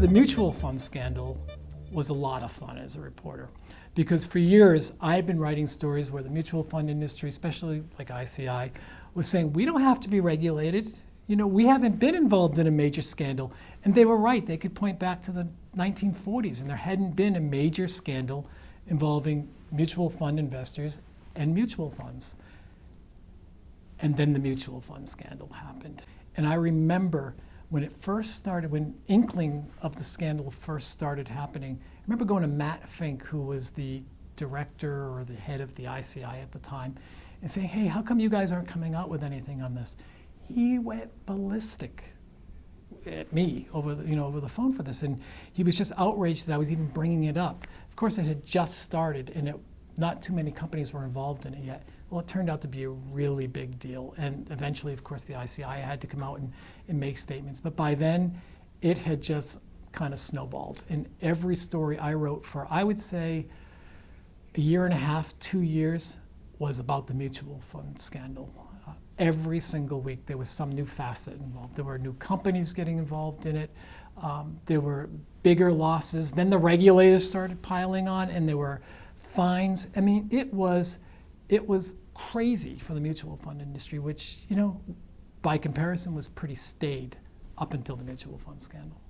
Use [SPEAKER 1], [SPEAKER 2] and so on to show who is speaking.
[SPEAKER 1] The mutual fund scandal was a lot of fun as a reporter, because for years I've been writing stories where the mutual fund industry, especially like ICI, was saying we don't have to be regulated. You know, we haven't been involved in a major scandal. And they were right. They could point back to the 1940s, and there hadn't been a major scandal involving mutual fund investors and mutual funds. And then the mutual fund scandal happened. And I remember when it first started, when inkling of the scandal first started happening, I remember going to Matt Fink, who was the director or the head of the ICI at the time, and saying, hey, how come you guys aren't coming out with anything on this? He went ballistic at me over the phone for this, and he was just outraged that I was even bringing it up. Of course, it had just started, and not too many companies were involved in it yet. Well, it turned out to be a really big deal, and eventually, of course, the ICI had to come out and make statements. But by then, it had just kind of snowballed. And every story I wrote for, I would say, a year and a half, 2 years, was about the mutual fund scandal. Every single week, there was some new facet involved. There were new companies getting involved in it. There were bigger losses. Then the regulators started piling on, and there were fines. I mean, it was crazy for the mutual fund industry, which, by comparison, was pretty staid up until the mutual fund scandal.